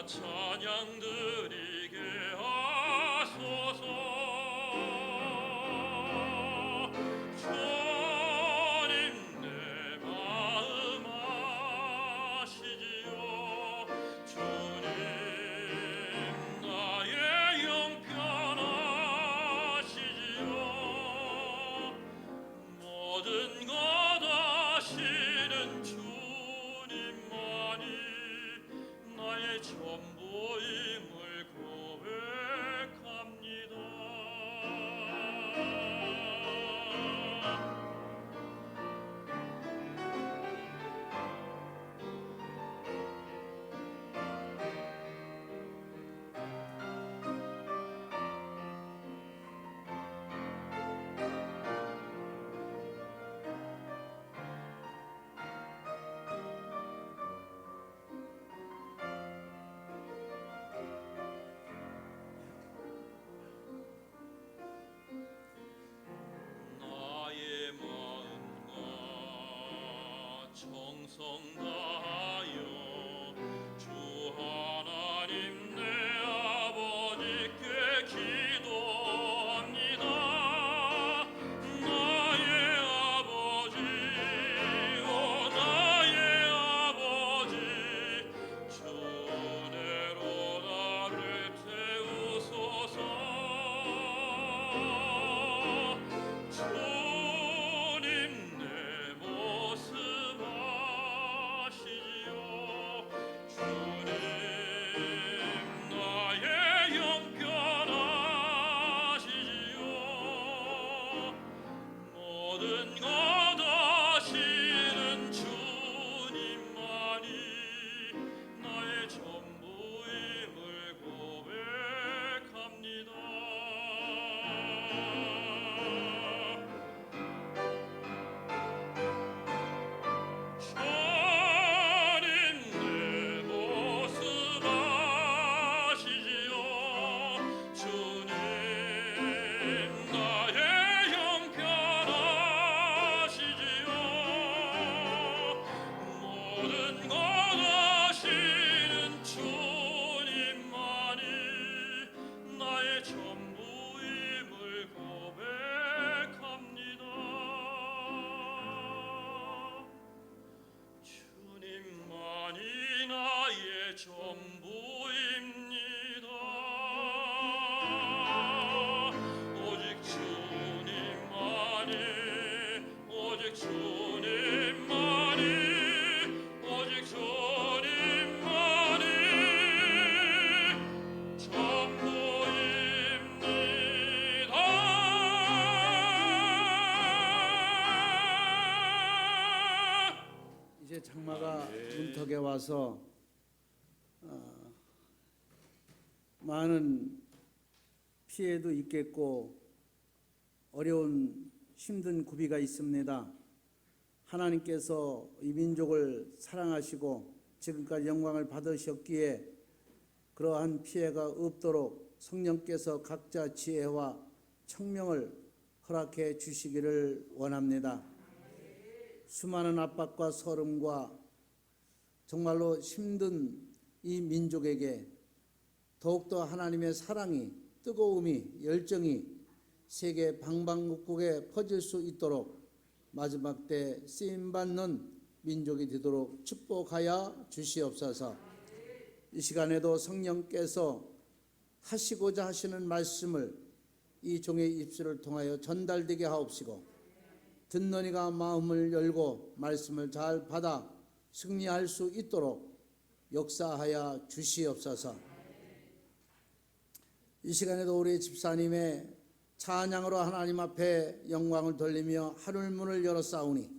찬양 드리게 하소서. 주님 내 마음 아시지요. 주님 나의 영편 아시지요. 모든 것 아시는 주님만이 나의 전부임을 고백합니다. 나의 마음과 정성 다하여 주 하나님 내 아버지께 기도합니다. 나의 아버지, 오 나의 아버지, 주 은혜로 나를 태우소서. 주님 내 모습 아시지요. 주님 나의 영편 아시지요. 모든 것 아시는 주님만이 나의 전부임을 고백합니다. 주님 내 모습 아시지요. 주님 나의 영편 아시지요. 모든 것 아시는 주님만이 나의 전부임을 고백합니다. 주님만이 나의 전부입니다. 오직 주님만이, 오직 주님만이, 오직 주님만이 전부입니다. 이제 장마가 문턱에 와서 많은 피해도 있겠고 어려운 힘든 고비가 있습니다. 하나님께서 이 민족을 사랑하시고 지금까지 영광을 받으셨기에 그러한 피해가 없도록 성령께서 각자 지혜와 청명을 허락해 주시기를 원합니다. 수많은 압박과 서름과 정말로 힘든 이 민족에게 더욱더 하나님의 사랑이, 뜨거움이, 열정이 세계 방방곡곡에 퍼질 수 있도록 마지막 때 쓰임받는 민족이 되도록 축복하여 주시옵소서. 이 시간에도 성령께서 하시고자 하시는 말씀을 이 종의 입술을 통하여 전달되게 하옵시고 듣는 이가 마음을 열고 말씀을 잘 받아 승리할 수 있도록 역사하여 주시옵소서. 이 시간에도 우리 집사님의 찬양으로 하나님 앞에 영광을 돌리며 하늘 문을 열어싸우니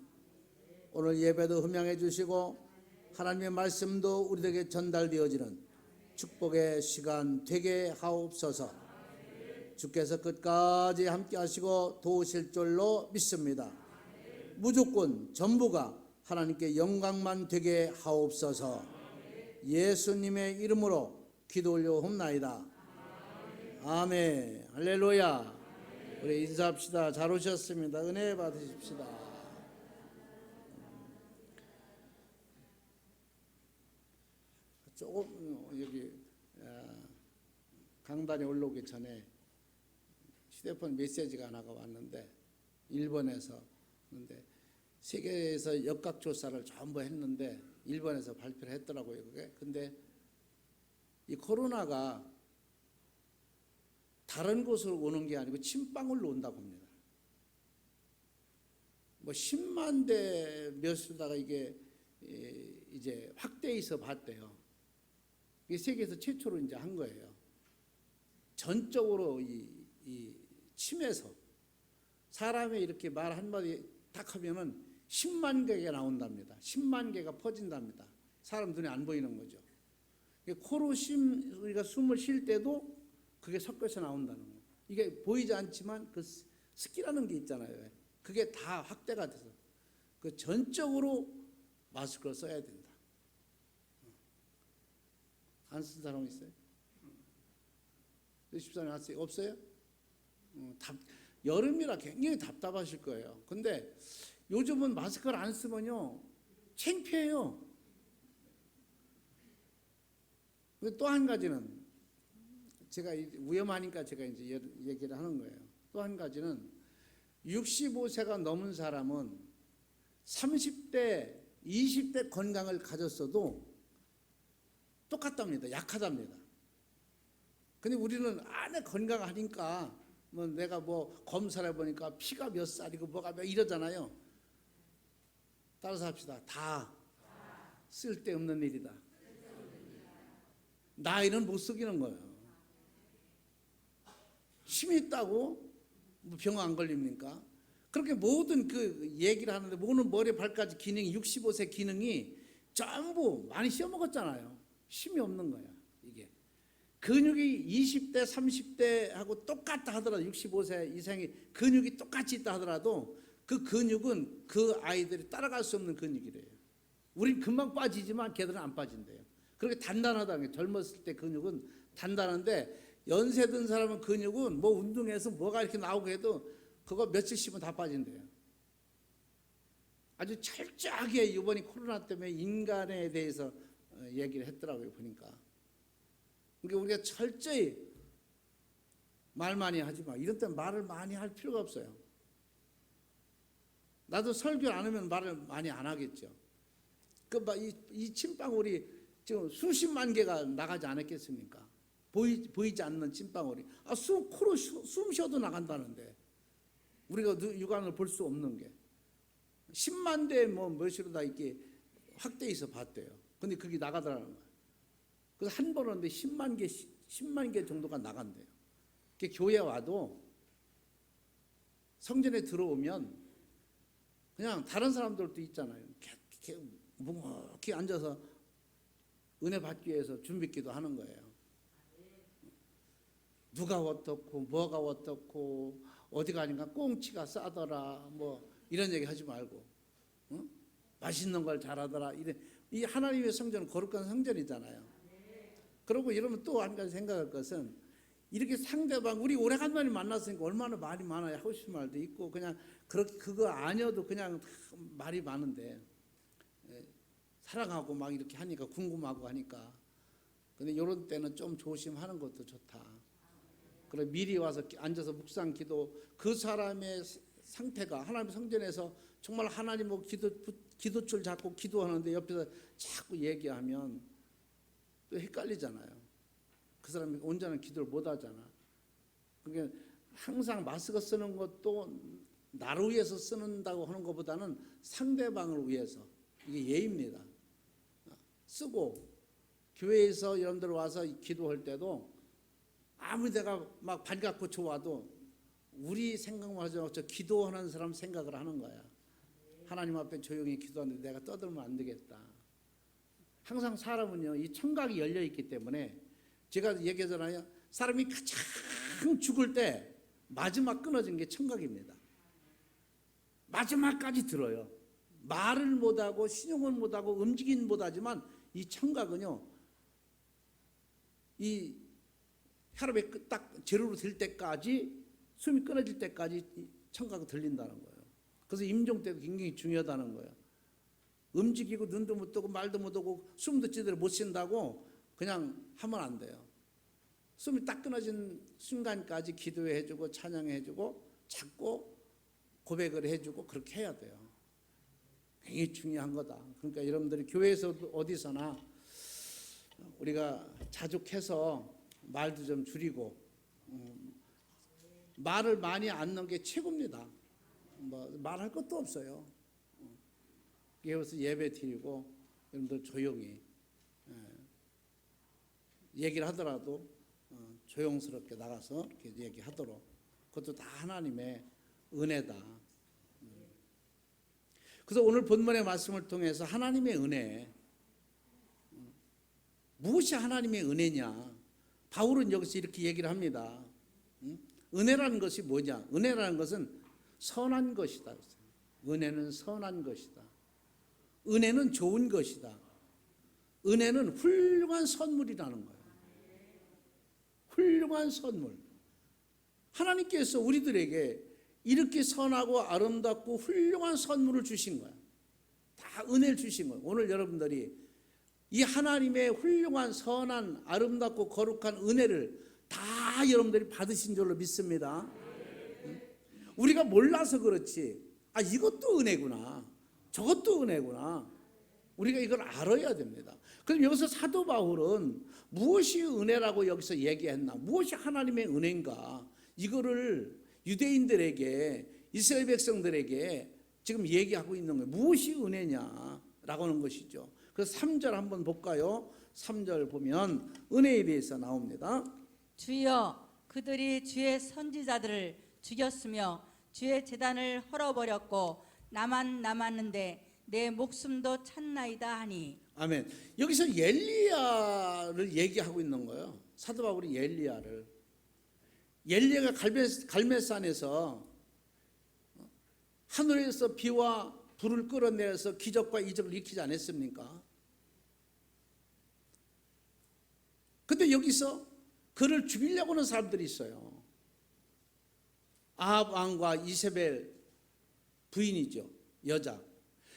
오늘 예배도 흠양해 주시고 하나님의 말씀도 우리에게 전달되어지는 축복의 시간 되게 하옵소서. 주께서 끝까지 함께 하시고 도우실 줄로 믿습니다. 무조건 전부가 하나님께 영광만 되게 하옵소서. 예수님의 이름으로 기도 올려옵나이다. 아멘. 할렐루야. 우리 인사합시다. 잘 오셨습니다. 은혜 받으십시다. 조금 여기 강단에 올라오기 전에 휴대폰 메시지가 하나가 왔는데 일본에서 근데 세계에서 역학조사를 전부 했는데 일본에서 발표를 했더라고요. 그게 근데 이 코로나가 다른 곳으로 오는 게 아니고 침방울로 온다고 합니다. 뭐 10만 대 몇수다가 이게 이제 확대해서 봤대요. 이게 세계에서 최초로 이제 한 거예요. 전적으로 이 침에서 사람이 이렇게 말 한마디 딱 하면은 10만 개가 나온답니다. 10만 개가 퍼진답니다. 사람 눈에 안 보이는 거죠. 코로 우리가 숨을 쉴 때도 그게 섞여서 나온다는 거예요. 이게 보이지 않지만 그 습기라는 게 있잖아요. 그게 다 확대가 돼서 그 전적으로 마스크를 써야 된다. 안 쓴 사람 있어요? 14년 왔어요? 없어요? 여름이라 굉장히 답답하실 거예요. 근데 요즘은 마스크를 안 쓰면요 창피해요. 또 한 가지는 제가 위험하니까 제가 이제 얘기를 하는 거예요. 또 한 가지는 65세가 넘은 사람은 30대, 20대 건강을 가졌어도 똑같답니다. 약하답니다. 근데 우리는 안에 건강하니까 뭐 내가 뭐 검사를 해보니까 피가 몇 살이고 뭐가 몇 이러잖아요. 따라서 합시다. 다 쓸데없는 일이다. 나이는 못 속이는 거예요. 힘이 있다고 뭐 병 안 걸립니까? 그렇게 모든 그 얘기를 하는데 모든 머리 발까지 기능이 65세 기능이 전부 많이 씌워먹었잖아요. 힘이 없는 거야 이게. 근육이 20대 30대하고 똑같다 하더라도 65세 이상이 근육이 똑같이 있다 하더라도 그 근육은 그 아이들이 따라갈 수 없는 근육이래요. 우린 금방 빠지지만 걔들은 안 빠진대요. 그렇게 단단하다는 게 젊었을 때 근육은 단단한데 연세 든 사람은 근육은 뭐 운동해서 뭐가 이렇게 나오고 해도 그거 며칠 쉬면 다 빠진대요. 아주 철저하게 이번에 코로나 때문에 인간에 대해서 얘기를 했더라고요. 보니까. 그러니까 우리가 철저히 말 많이 하지 마. 이런 때 말을 많이 할 필요가 없어요. 나도 설교 안 하면 말을 많이 안 하겠죠. 이 침방울이 지금 수십만 개가 나가지 않았겠습니까? 보이지 않는 침방울이. 코로 숨 쉬어도 나간다는데. 우리가 육안을 볼 수 없는 게. 10만 대 뭐 몇으로 다 이렇게 확대해서 봤대요. 근데 그게 나가더라는 거예요. 그래서 한 번 하는데 10만 개 정도가 나간대요. 교회 와도 성전에 들어오면 그냥 다른 사람들도 있잖아요. 묵묵히 앉아서 은혜 받기 위해서 준비기도 하는 거예요. 누가 어떻고 뭐가 어떻고 어디 가니까 꽁치가 싸더라 뭐 이런 얘기 하지 말고 응? 맛있는 걸 잘하더라. 이 하나님의 성전은 거룩한 성전이잖아요. 그러고 이러면 또 한 가지 생각할 것은 이렇게 상대방 우리 오래간만에 만났으니까 얼마나 말이 많아야 하고 싶은 말도 있고 그냥 그거 아니어도 그냥 말이 많은데 사랑하고 막 이렇게 하니까 궁금하고 하니까 근데 이런 때는 좀 조심하는 것도 좋다. 그래 미리 와서 앉아서 묵상 기도 그 사람의 상태가 하나님 성전에서 정말 하나님 뭐 기도줄 잡고 기도하는데 옆에서 자꾸 얘기하면 또 헷갈리잖아요. 그 사람이 온전한 기도를 못 하잖아. 그러니까 항상 마스크 쓰는 것도 나를 위해서 쓰는다고 하는 것보다는 상대방을 위해서 이게 예입니다. 쓰고 교회에서 여러분들 와서 기도할 때도 아무리 내가 막 반갑고 좋아도 우리 생각만 하지 말고 저 기도하는 사람 생각을 하는 거야. 하나님 앞에 조용히 기도하는데 내가 떠들면 안 되겠다. 항상 사람은요 이 청각이 열려 있기 때문에 제가 얘기하잖아요. 사람이 가장 죽을 때 마지막 끊어진 게 청각입니다. 마지막까지 들어요. 말을 못하고 신용을 못하고 움직이는 못하지만 이 청각은요 이 혈압이 딱 제로로 될 때까지 숨이 끊어질 때까지 청각이 들린다는 거예요. 그래서 임종 때도 굉장히 중요하다는 거예요. 움직이고 눈도 못 뜨고 말도 못 하고 숨도 제대로 못 쉰다고 그냥 하면 안 돼요. 숨이 딱 끊어진 순간까지 기도해주고 찬양해주고 찾고 고백을 해주고 그렇게 해야 돼요. 굉장히 중요한 거다. 그러니까 여러분들이 교회에서도 어디서나 우리가 자족해서 말도 좀 줄이고 말을 많이 안 넣는 게 최고입니다. 뭐 말할 것도 없어요. 여기서 예배 드리고 여러분들 조용히 얘기를 하더라도 조용스럽게 나가서 이렇게 얘기하도록, 그것도 다 하나님의 은혜다. 그래서 오늘 본문의 말씀을 통해서 하나님의 은혜, 무엇이 하나님의 은혜냐? 바울은 여기서 이렇게 얘기를 합니다. 은혜라는 것이 뭐냐? 은혜라는 것은 선한 것이다. 은혜는 선한 것이다. 은혜는 좋은 것이다. 은혜는 훌륭한 선물이라는 거예요. 훌륭한 선물. 하나님께서 우리들에게 이렇게 선하고 아름답고 훌륭한 선물을 주신 거야. 다 은혜를 주신 거예요. 오늘 여러분들이 이 하나님의 훌륭한 선한 아름답고 거룩한 은혜를 다 여러분들이 받으신 줄로 믿습니다. 우리가 몰라서 그렇지, 아 이것도 은혜구나, 저것도 은혜구나, 우리가 이걸 알아야 됩니다. 그럼 여기서 사도 바울은 무엇이 은혜라고 여기서 얘기했나, 무엇이 하나님의 은혜인가, 이거를 유대인들에게, 이스라엘 백성들에게 지금 얘기하고 있는 거예요. 무엇이 은혜냐라고 하는 것이죠. 그래서 3절 한번 볼까요? 3절 보면 은혜에 대해서 나옵니다. 주여, 그들이 주의 선지자들을 죽였으며 주의 제단을 헐어버렸고 나만 남았는데 내 목숨도 찾나이다 하니. 아멘. 여기서 엘리야를 얘기하고 있는 거예요. 사도 바울이 엘리야가 갈멜산에서 하늘에서 비와 불을 끌어내서 기적과 이적을 일으키지 않았습니까? 근데 여기서 그를 죽이려고 하는 사람들이 있어요. 아합 왕과 이세벨 부인이죠, 여자.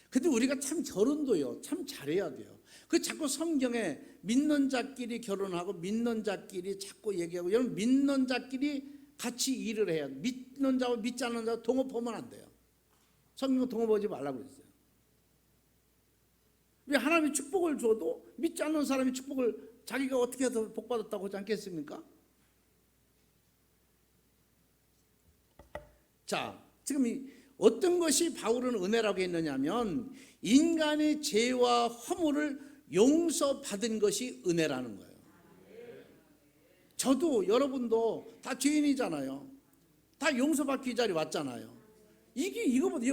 근데 우리가 참 결혼도요, 참 잘해야 돼요. 그 자꾸 성경에 믿는 자끼리 결혼하고 믿는 자끼리 자꾸 얘기하고, 여러분 믿는 자끼리 같이 일을 해야 돼요. 믿는 자와 믿지 않는 자 동업하면 안 돼요. 성경 동업하지 말라고 했어요. 왜 하나님이 축복을 줘도 믿지 않는 사람이 축복을 자기가 어떻게 해서 복받았다고 하지 않겠습니까? 자, 지금 어떤 것이 바울은 은혜라고 했느냐면 인간의 죄와 허물을 용서받은 것이 은혜라는 거예요. 저도 여러분도 다 죄인이잖아요. 다 용서받기 자리에 왔잖아요. 이거보다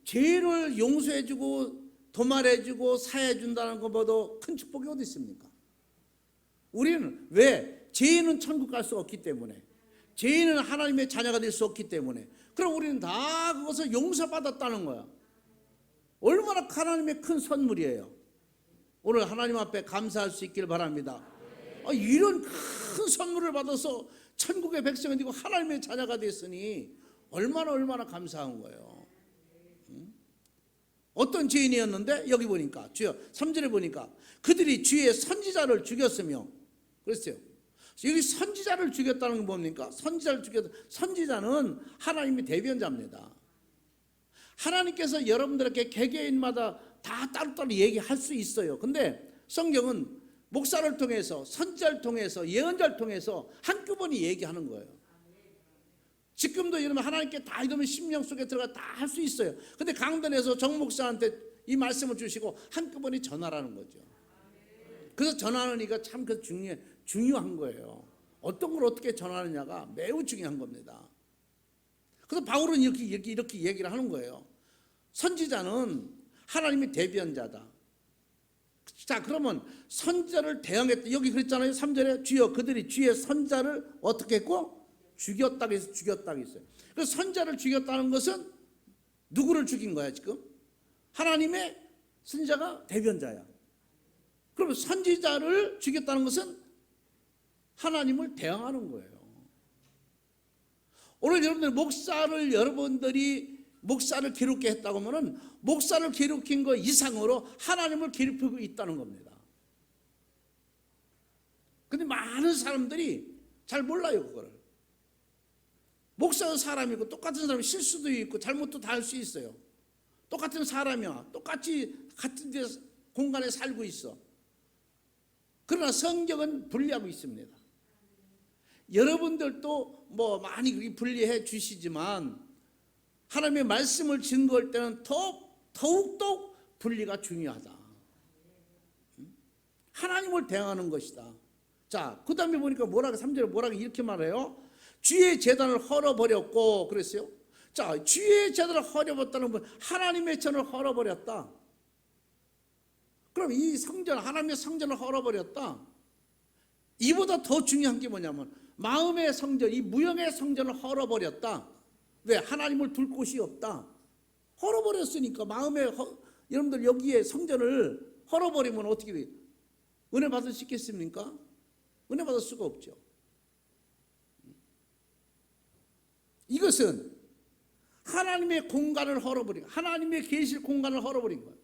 죄를 용서해주고 도말해주고 사해준다는 것보다 큰 축복이 어디 있습니까? 우리는 왜? 죄인은 천국 갈 수 없기 때문에, 죄인은 하나님의 자녀가 될 수 없기 때문에, 그럼 우리는 다 그것을 용서받았다는 거야. 얼마나 하나님의 큰 선물이에요. 오늘 하나님 앞에 감사할 수 있길 바랍니다. 이런 큰 선물을 받아서 천국의 백성이 되고 하나님의 자녀가 됐으니 얼마나 감사한 거예요. 어떤 죄인이었는데 여기 보니까 주여 3절에 보니까 그들이 주의 선지자를 죽였으며 그랬어요. 여기 선지자를 죽였다는 건 뭡니까? 선지자는 하나님의 대변자입니다. 하나님께서 여러분들에게 개개인마다 다 따로따로 얘기할 수 있어요. 근데 성경은 목사를 통해서, 선지자를 통해서, 예언자를 통해서 한꺼번에 얘기하는 거예요. 지금도 여러분 하나님께 다 이러면 심령 속에 들어가 다 할 수 있어요. 근데 강단에서 정 목사한테 이 말씀을 주시고 한꺼번에 전하라는 거죠. 그래서 전하는 이가 참 중요한 거예요. 어떤 걸 어떻게 전하느냐가 매우 중요한 겁니다. 그래서 바울은 이렇게 얘기를 하는 거예요. 선지자는 하나님의 대변자다. 자, 그러면 선지자를 대항했다. 여기 그랬잖아요. 3절에 주여 그들이 주의 선지자를 어떻게 했고? 죽였다고 해서 죽였다고 했어요. 그래서 선지자를 죽였다는 것은 누구를 죽인 거야 지금? 하나님의 선지자가 대변자야. 그러면 선지자를 죽였다는 것은 하나님을 대항하는 거예요. 오늘 여러분들이 목사를 괴롭게 했다고 하면 목사를 괴롭힌 것 이상으로 하나님을 괴롭히고 있다는 겁니다. 근데 많은 사람들이 잘 몰라요 그거를. 목사는 사람이고 똑같은 사람이 실수도 있고 잘못도 다 할 수 있어요. 똑같은 사람이야. 똑같이 같은 데 공간에 살고 있어. 그러나 성경은 분리하고 있습니다. 여러분들도 뭐 많이 그렇게 분리해 주시지만 하나님의 말씀을 증거할 때는 더욱더 분리가 중요하다. 하나님을 대하는 것이다. 자, 그 다음에 보니까 3절에 뭐라고 이렇게 말해요? 주의 제단을 헐어버렸고 그랬어요. 자, 주의 제단을 헐어버렸다는 건 하나님의 전을 헐어버렸다. 그럼 이 성전, 하나님의 성전을 헐어버렸다. 이보다 더 중요한 게 뭐냐면 마음의 성전, 이 무형의 성전을 헐어버렸다. 왜? 하나님을 둘 곳이 없다. 헐어버렸으니까 여러분들 여기에 성전을 헐어버리면 어떻게 돼요? 은혜 받을 수 있겠습니까? 은혜 받을 수가 없죠. 이것은 하나님의 공간을 헐어버린, 하나님의 계실 공간을 헐어버린 거예요.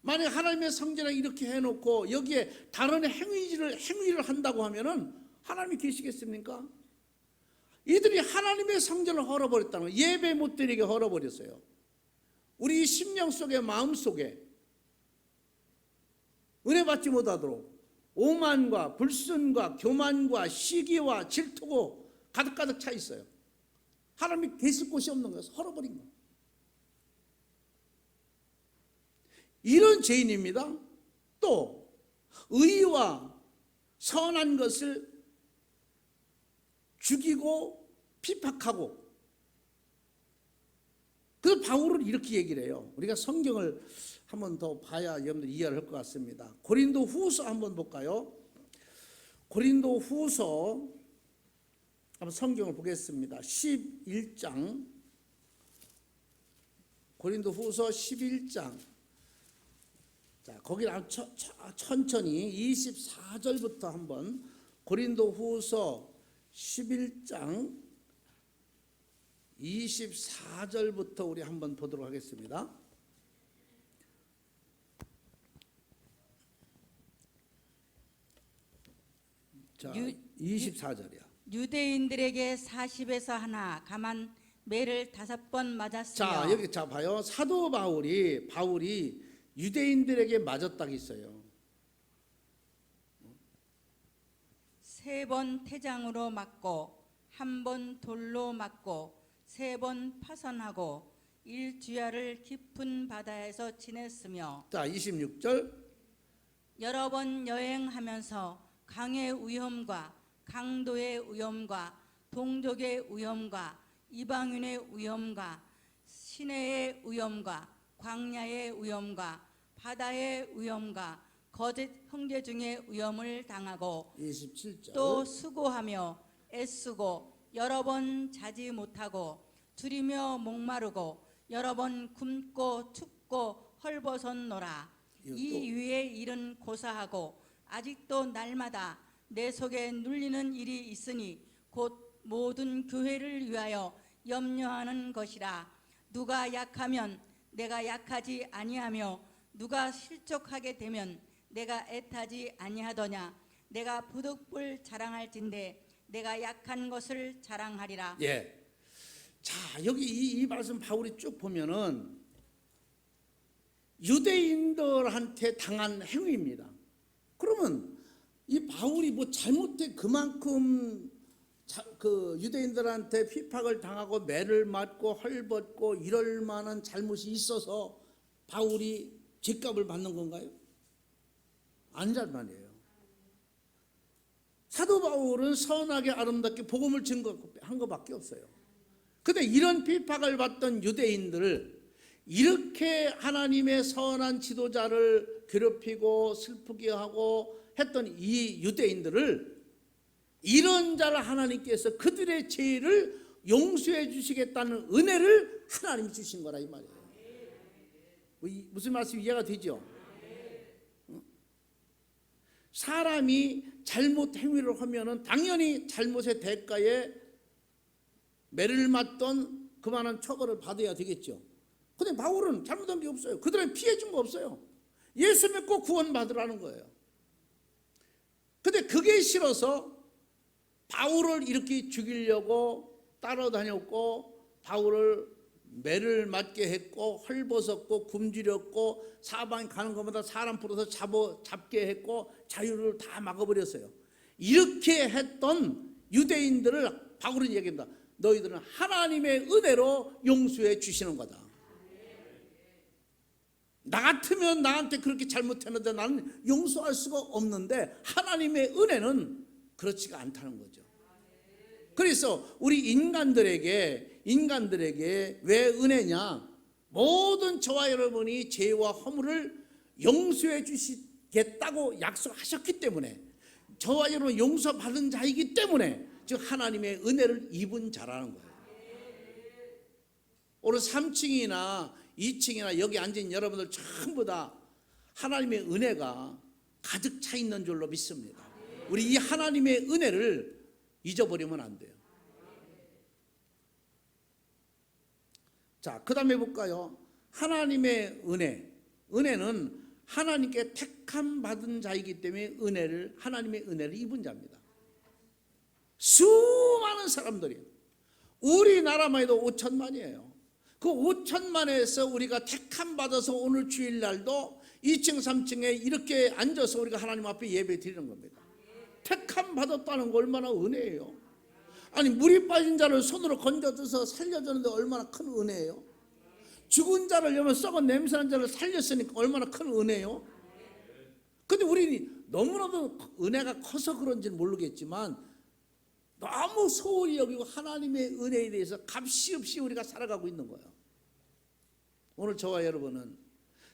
만약 하나님의 성전에 이렇게 해놓고 여기에 다른 행위를 한다고 하면은 하나님이 계시겠습니까? 이들이 하나님의 성전을 헐어버렸다는 거예요. 예배 못 드리게 헐어버렸어요. 우리 심령 속에, 마음 속에 은혜 받지 못하도록 오만과 불순과 교만과 시기와 질투고 가득가득 차 있어요. 하나님이 계실 곳이 없는 거예요. 헐어버린 거예요. 이런 죄인입니다. 또 의와 선한 것을 죽이고 피박하고. 그래서 바울은 이렇게 얘기를 해요. 우리가 성경을 한 번 더 봐야 여러분들 이해를 할 것 같습니다. 고린도 후서 한번 볼까요? 고린도 후서 한번 성경을 보겠습니다. 11장, 고린도 후서 11장. 자, 거기를 천천히 24절부터 한번, 고린도 후서 11장 24절부터 우리 한번 보도록 하겠습니다. 자, 24절이야. 유대인들에게 40에서 하나 가만 매를 5번 맞았으며. 자, 여기 자 봐요. 사도 바울이 유대인들에게 맞았다고 있어요. 3번 태장으로 맞고 1번 돌로 맞고 3번 파선하고 일주야를 깊은 바다에서 지냈으며. 자, 26절. 여러 번 여행하면서 강의 위험과 강도의 위험과 동족의 위험과 이방인의 위험과 시내의 위험과 광야의 위험과 바다의 위험과 거짓 형제 중에 위험을 당하고 27절. 또 수고하며 애쓰고 여러 번 자지 못하고 줄이며 목마르고 여러 번 굶고 춥고 헐벗었노라. 이 위에 일은 고사하고 아직도 날마다 내 속에 눌리는 일이 있으니 곧 모든 교회를 위하여 염려하는 것이라. 누가 약하면 내가 약하지 아니하며 누가 실족하게 되면 내가 애타지 아니하더냐. 내가 부득불 자랑할진대 내가 약한 것을 자랑하리라. 예. 자, 여기 이 말씀 바울이 쭉 보면은 유대인들한테 당한 행위입니다. 그러면 이 바울이 뭐 잘못해 그만큼 그 유대인들한테 핍박을 당하고 매를 맞고 헐벗고 이럴 만한 잘못이 있어서 바울이 죗값을 받는 건가요? 아니란 말이에요. 사도 바울은 선하게 아름답게 복음을 증거한 것밖에 없어요. 근데 이런 핍박을 받던 유대인들을 이렇게 하나님의 선한 지도자를 괴롭히고 슬프게 하고 했던 이 유대인들을 이런 자를 하나님께서 그들의 죄를 용서해 주시겠다는 은혜를 하나님이 주신 거라 이 말이에요. 무슨 말씀 이해가 되죠? 사람이 잘못 행위를 하면은 당연히 잘못의 대가에 매를 맞던 그만한 처벌을 받아야 되겠죠. 근데 바울은 잘못한 게 없어요. 그들은 피해 준 거 없어요. 예수 믿고 구원 받으라는 거예요. 근데 그게 싫어서 바울을 이렇게 죽이려고 따라다녔고 바울을 매를 맞게 했고 헐벗었고 굶주렸고 사방에 가는 것마다 사람 풀어서 잡게 했고 자유를 다 막아버렸어요. 이렇게 했던 유대인들을 바울은 얘기합니다. 너희들은 하나님의 은혜로 용서해 주시는 거다. 나 같으면 나한테 그렇게 잘못했는데 나는 용서할 수가 없는데 하나님의 은혜는 그렇지가 않다는 거죠. 그래서 우리 인간들에게 왜 은혜냐? 모든 저와 여러분이 죄와 허물을 용서해 주시겠다고 약속하셨기 때문에 저와 여러분 용서받은 자이기 때문에 즉 하나님의 은혜를 입은 자라는 거예요. 오늘 3층이나 2층이나 여기 앉은 여러분들 전부 다 하나님의 은혜가 가득 차 있는 줄로 믿습니다. 우리 이 하나님의 은혜를 잊어버리면 안 돼요. 자, 그 다음에 볼까요? 하나님의 은혜는 하나님께 택함 받은 자이기 때문에 하나님의 은혜를 입은 자입니다. 수많은 사람들이 우리나라만 해도 5천만이에요. 그 5천만에서 우리가 택함 받아서 오늘 주일날도 2층 3층에 이렇게 앉아서 우리가 하나님 앞에 예배 드리는 겁니다. 택함 받았다는 거 얼마나 은혜예요. 아니 물이 빠진 자를 손으로 건져줘서 살려주는데 얼마나 큰 은혜예요. 죽은 자를 여면 썩은 냄새난 자를 살렸으니까 얼마나 큰 은혜예요. 근데 우리는 너무나도 은혜가 커서 그런지는 모르겠지만 너무 소홀히 여기고 하나님의 은혜에 대해서 값이 없이 우리가 살아가고 있는 거예요. 오늘 저와 여러분은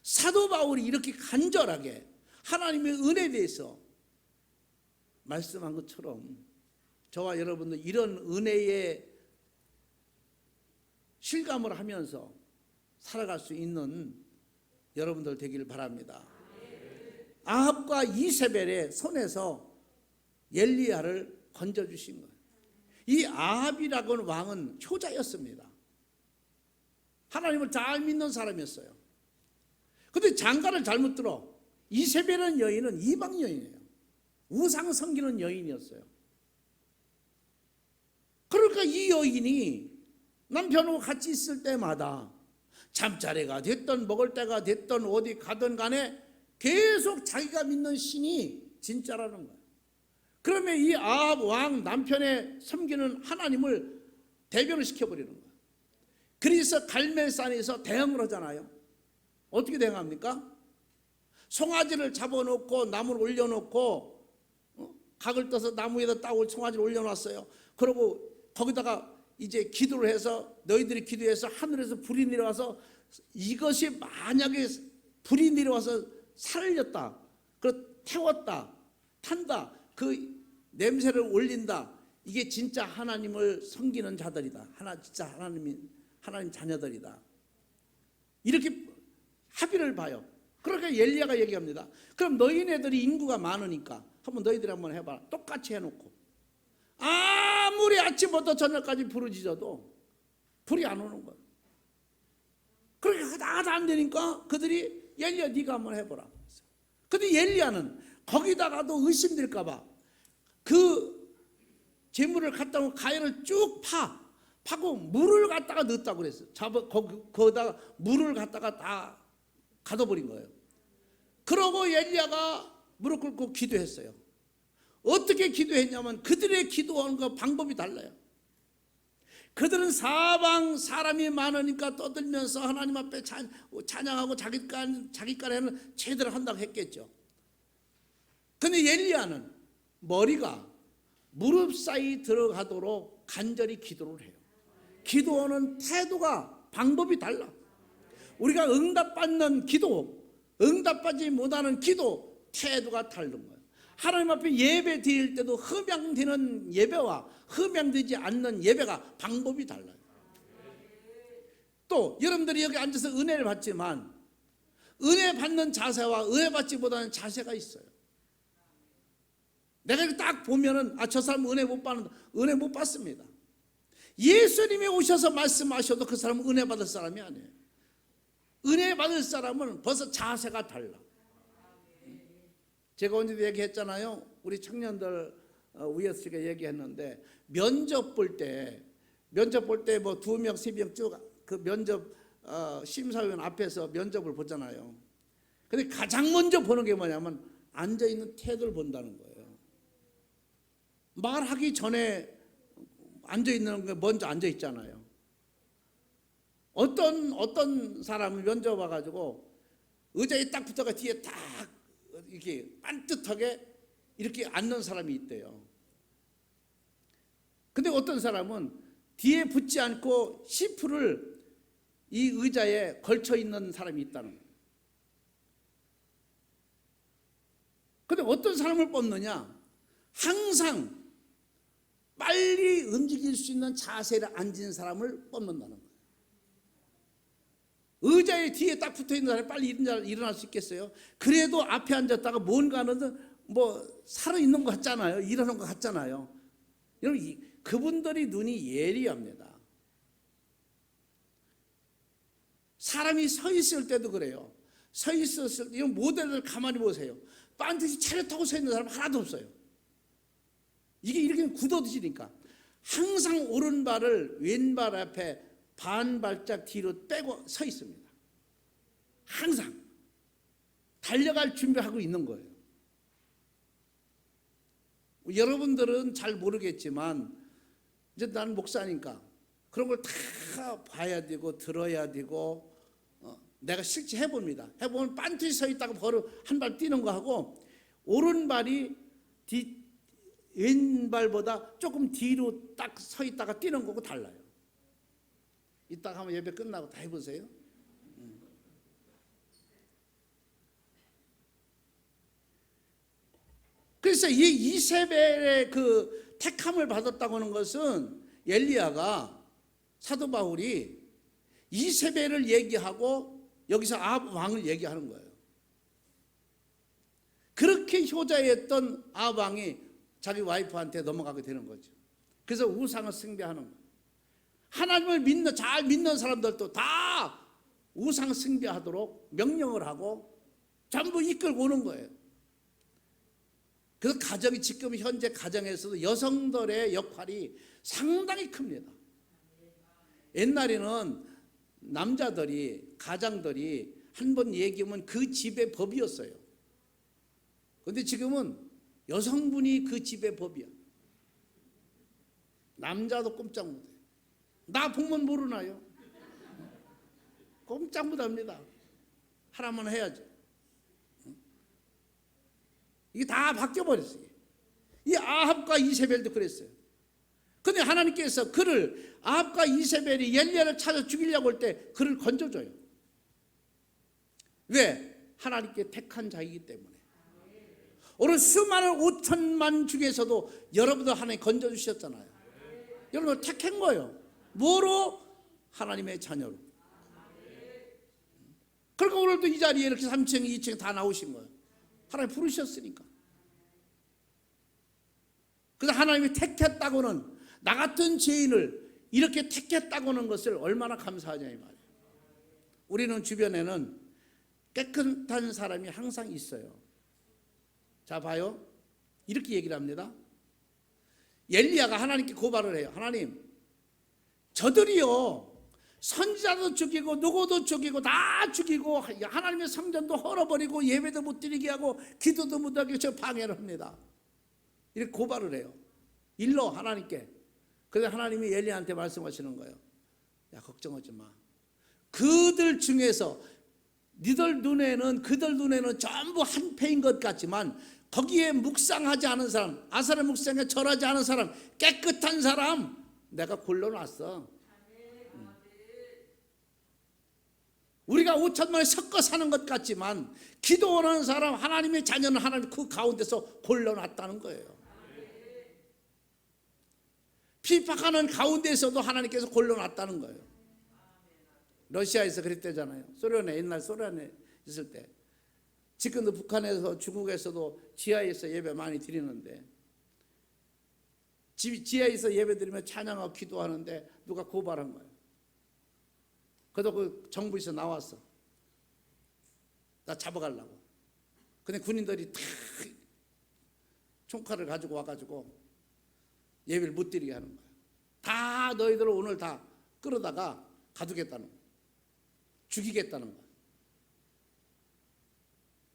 사도 바울이 이렇게 간절하게 하나님의 은혜에 대해서 말씀한 것처럼 저와 여러분들 이런 은혜의 실감을 하면서 살아갈 수 있는 여러분들 되기를 바랍니다. 아합과 이세벨의 손에서 엘리야를 건져주신 거예요. 이 아합이라는 왕은 효자였습니다. 하나님을 잘 믿는 사람이었어요. 그런데 장가를 잘못 들어. 이세벨은 여인은 이방 여인이에요. 우상 섬기는 여인이었어요. 그러니까 이 여인이 남편하고 같이 있을 때마다 잠자리가 됐던 먹을 때가 됐던 어디 가든 간에 계속 자기가 믿는 신이 진짜라는 거예요. 그러면 이 아합 왕 남편의 섬기는 하나님을 대변을 시켜버리는 거예요. 그래서 갈멜산에서 대응을 하잖아요. 어떻게 대응합니까? 송아지를 잡아놓고 나무를 올려놓고 각을 떠서 나무 위에다 따고 송아지를 올려놨어요. 그리고 거기다가 이제 기도를 해서 너희들이 기도해서 하늘에서 불이 내려와서 이것이 만약에 불이 내려와서 살렸다, 그 태웠다, 탄다, 그 냄새를 올린다. 이게 진짜 하나님을 섬기는 자들이다. 진짜 하나님 자녀들이다. 이렇게 합의를 봐요. 그러니까 엘리야가 얘기합니다. 그럼 너희네들이 인구가 많으니까 한번 너희들이 한번 해봐라. 똑같이 해놓고 아무리 아침부터 저녁까지 부르짖어도 불이 안 오는 거예요. 그렇게 하다 안 되니까 그들이 엘리야 네가 한번 해보라. 근데 엘리야는 거기다가도 의심될까 봐 그 재물을 갖다 놓고 가해를 쭉 파고 물을 갖다가 넣었다고 그랬어요. 거기다가 물을 갖다가 다 가둬버린 거예요. 그러고 엘리야가 무릎 꿇고 기도했어요. 어떻게 기도했냐면 그들의 기도하는 거 방법이 달라요. 그들은 사방 사람이 많으니까 떠들면서 하나님 앞에 찬양하고 자기까지는 제대로 한다고 했겠죠. 근데 엘리야는 머리가 무릎 사이 들어가도록 간절히 기도를 해요. 기도하는 태도가 방법이 달라. 우리가 응답받는 기도, 응답받지 못하는 기도 태도가 다른 거예요. 하나님 앞에 예배 드릴 때도 흠양되는 예배와 흠양되지 않는 예배가 방법이 달라요. 또 여러분들이 여기 앉아서 은혜를 받지만 은혜 받는 자세와 은혜 받지 못하는 자세가 있어요. 내가 딱 보면은 저 사람 은혜 못 받습니다. 예수님이 오셔서 말씀하셔도 그 사람은 은혜 받을 사람이 아니에요. 은혜 받을 사람은 벌써 자세가 달라. 제가 언제도 얘기했잖아요. 우리 청년들 우여스 씨가 얘기했는데 면접 볼 때 뭐 2명, 3명 쭉 그 면접 심사위원 앞에서 면접을 보잖아요. 근데 가장 먼저 보는 게 뭐냐면 앉아 있는 태도를 본다는 거예요. 말하기 전에 앉아 있는 게 먼저 앉아 있잖아요. 어떤 사람을 면접 와가지고 의자에 딱 붙어가 뒤에 딱 이렇게 반듯하게 이렇게 앉는 사람이 있대요. 근데 어떤 사람은 뒤에 붙지 않고 시프를 이 의자에 걸쳐 있는 사람이 있다는 거예요. 근데 어떤 사람을 뽑느냐? 항상 빨리 움직일 수 있는 자세를 앉은 사람을 뽑는다는 거예요. 의자에 뒤에 딱 붙어 있는 사람이 빨리 일어날 수 있겠어요? 그래도 앞에 앉았다가 뭔가는 뭐 살아있는 것 같잖아요. 일어나는 것 같잖아요. 여러분, 그분들이 눈이 예리합니다. 사람이 서 있을 때도 그래요. 서 있었을 때, 이 모델을 가만히 보세요. 반드시 차렷하고 서 있는 사람 하나도 없어요. 이게 이렇게 굳어지니까 항상 오른발을 왼발 앞에 반 발짝 뒤로 빼고 서 있습니다. 항상 달려갈 준비하고 있는 거예요. 여러분들은 잘 모르겠지만 이제 나는 목사니까 그런 걸 다 봐야 되고 들어야 되고 내가 실제 해봅니다. 해보면 반드시 서 있다가 바로 한 발 뛰는 거 하고 오른발이 왼발보다 조금 뒤로 딱 서 있다가 뛰는 거고 달라요. 이따가 한번 예배 끝나고 다 해보세요. 그래서 이 이세벨의 그 택함을 받았다고 하는 것은 엘리야가 사도 바울이 이세벨을 얘기하고 여기서 아합 왕을 얘기하는 거예요. 그렇게 효자였던 아합 왕이 자기 와이프한테 넘어가게 되는 거죠. 그래서 우상을 숭배하는 거예요. 하나님을 잘 믿는 사람들도 다 우상 숭배하도록 명령을 하고 전부 이끌고 오는 거예요. 그래서 가정이 지금 현재 가정에서도 여성들의 역할이 상당히 큽니다. 옛날에는 남자들이 가장들이 한 번 얘기하면 그 집의 법이었어요. 그런데 지금은 여성분이 그 집의 법이야. 남자도 꼼짝 못해요. 나 보면 모르나요? 꼼짝 못합니다. 하라면 해야죠. 이게 다 바뀌어버렸어요. 이 아합과 이세벨도 그랬어요. 근데 하나님께서 그를 아합과 이세벨이 엘리야를 찾아 죽이려고 할 때 그를 건져줘요. 왜? 하나님께 택한 자이기 때문에. 오늘 수많은 5천만 중에서도 여러분들 하나님 건져주셨잖아요. 여러분 택한 거예요. 뭐로? 하나님의 자녀로. 그러니까 오늘도 이 자리에 이렇게 3층, 2층 다 나오신 거예요. 하나님 부르셨으니까. 그래서 하나님이 택했다고는 나 같은 죄인을 이렇게 택했다고는 것을 얼마나 감사하냐 이 말이에요. 우리는 주변에는 깨끗한 사람이 항상 있어요. 자 봐요. 이렇게 얘기를 합니다. 엘리야가 하나님께 고발을 해요. 하나님, 저들이요 선지자도 죽이고 누구도 죽이고 다 죽이고 하나님의 성전도 헐어버리고 예배도 못 드리게 하고 기도도 못하게 저 방해를 합니다. 이렇게 고발을 해요. 일러 하나님께. 그래서 하나님이 엘리야한테 말씀하시는 거예요. 야 걱정하지 마. 그들 중에서 그들 눈에는 전부 한패인 것 같지만 거기에 묵상하지 않은 사람, 아사라 묵상에 절하지 않은 사람, 깨끗한 사람 내가 골라놨어. 우리가 5천만에 섞어 사는 것 같지만 기도하는 사람, 하나님의 자녀는 하나님 그 가운데서 골라놨다는 거예요. 피박하는 가운데에서도 하나님께서 골라놨다는 거예요. 러시아에서 그랬대잖아요. 옛날 소련에 있을 때. 지금도 북한에서 중국에서도 지하에서 예배 많이 드리는데 지하에서 예배 드리면 찬양하고 기도하는데 누가 고발한 거예요. 그래도 그 정부에서 나왔어. 나 잡아가려고. 근데 군인들이 다 총칼을 가지고 와가지고 예배를 못 드리게 하는 거야. 다 너희들을 오늘 다 끌어다가 가두겠다는 거야. 죽이겠다는 거야.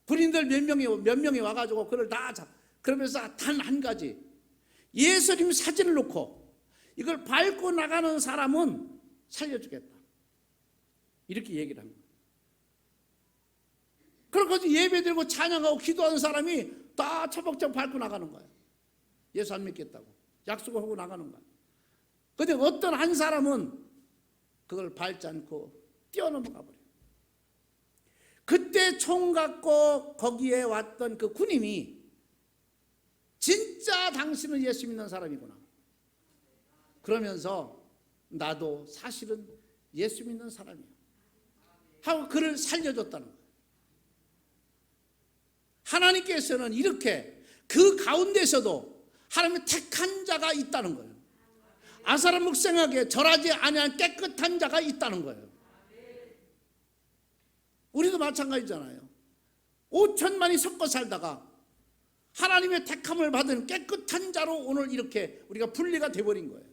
군인들 몇 명이 와가지고 그걸 다 그러면서 단 한 가지, 예수님 사진을 놓고 이걸 밟고 나가는 사람은 살려주겠다, 이렇게 얘기를 합니다. 그러고서 예배드리고 찬양하고 기도하는 사람이 다 처벅처벅 밟고 나가는 거예요. 예수 안 믿겠다고 약속을 하고 나가는 거예요. 그런데 어떤 한 사람은 그걸 밟지 않고 뛰어넘어가 버려요. 그때 총 갖고 거기에 왔던 그 군인이 진짜 당신은 예수 믿는 사람이구나 그러면서 나도 사실은 예수 믿는 사람이야 하고 그를 살려줬다는 거예요. 하나님께서는 이렇게 그 가운데서도 하나님의 택한 자가 있다는 거예요. 아사라 묵상하게 절하지 아니한 깨끗한 자가 있다는 거예요. 우리도 마찬가지잖아요. 5천만이 섞어 살다가 하나님의 택함을 받은 깨끗한 자로 오늘 이렇게 우리가 분리가 돼버린 거예요.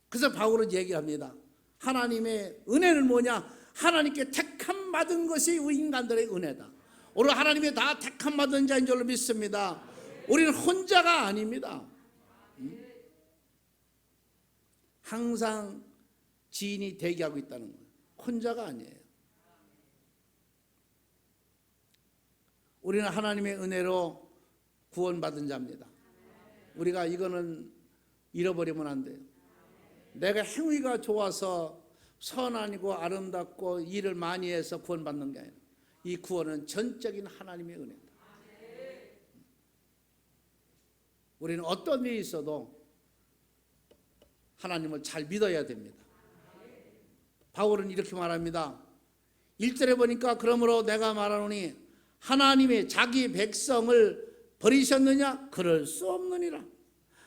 그래서 바울은 얘기합니다. 하나님의 은혜는 뭐냐? 하나님께 택함 받은 것이 우리 인간들의 은혜다. 오늘 하나님의 다 택함 받은 자인 줄로 믿습니다. 우리는 혼자가 아닙니다. 항상 지인이 대기하고 있다는 거예요. 혼자가 아니에요. 우리는 하나님의 은혜로 구원받은 자입니다. 우리가 이거는 잃어버리면 안 돼요. 내가 행위가 좋아서 선하고 아름답고 일을 많이 해서 구원받는 게 아니라 이 구원은 전적인 하나님의 은혜다. 우리는 어떤 일이 있어도 하나님을 잘 믿어야 됩니다. 바울은 이렇게 말합니다. 1절에 보니까 그러므로 내가 말하노니 하나님의 자기 백성을 버리셨느냐? 그럴 수 없느니라.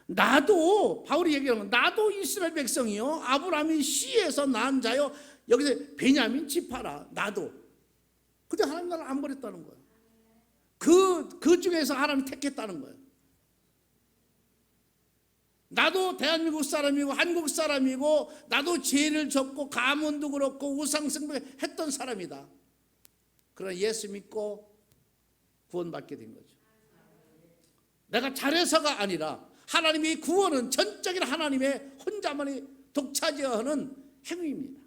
나도, 바울이 얘기하면 나도 이스라엘 백성이요 아브라함이 씨에서 난 자요, 여기서 베냐민 지파라. 나도. 근데 하나님 나를 안 버렸다는 거예요. 그 중에서 하나님이 택했다는 거예요. 나도 대한민국 사람이고 한국 사람이고 나도 죄를 졌고 가문도 그렇고 우상숭배 했던 사람이다. 그러나 예수 믿고 구원받게 된 거죠. 내가 잘해서가 아니라 하나님의 구원은 전적인 하나님의 혼자만이 독차지하는 행위입니다.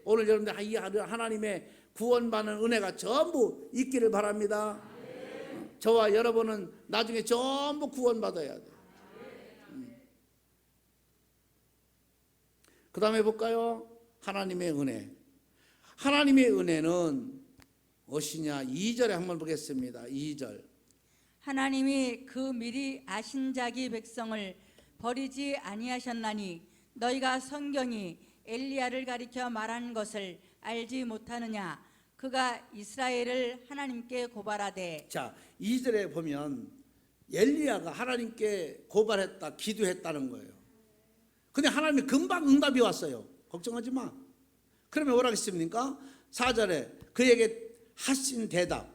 오늘 여러분들 이 하나님의 구원받는 은혜가 전부 있기를 바랍니다. 저와 여러분은 나중에 전부 구원받아야 돼요. 그 다음에 볼까요? 하나님의 은혜. 하나님의 은혜는 무엇이냐? 2절에 한번 보겠습니다. 2절. 하나님이 그 미리 아신 자기 백성을 버리지 아니하셨나니 너희가 성경이 엘리야를 가리켜 말한 것을 알지 못하느냐? 그가 이스라엘을 하나님께 고발하되. 자, 2절에 보면 엘리야가 하나님께 고발했다, 기도했다는 거예요. 근데 하나님이 금방 응답이 왔어요. 걱정하지 마. 그러면 뭐라 했습니까? 4절에 그에게 하신 대답.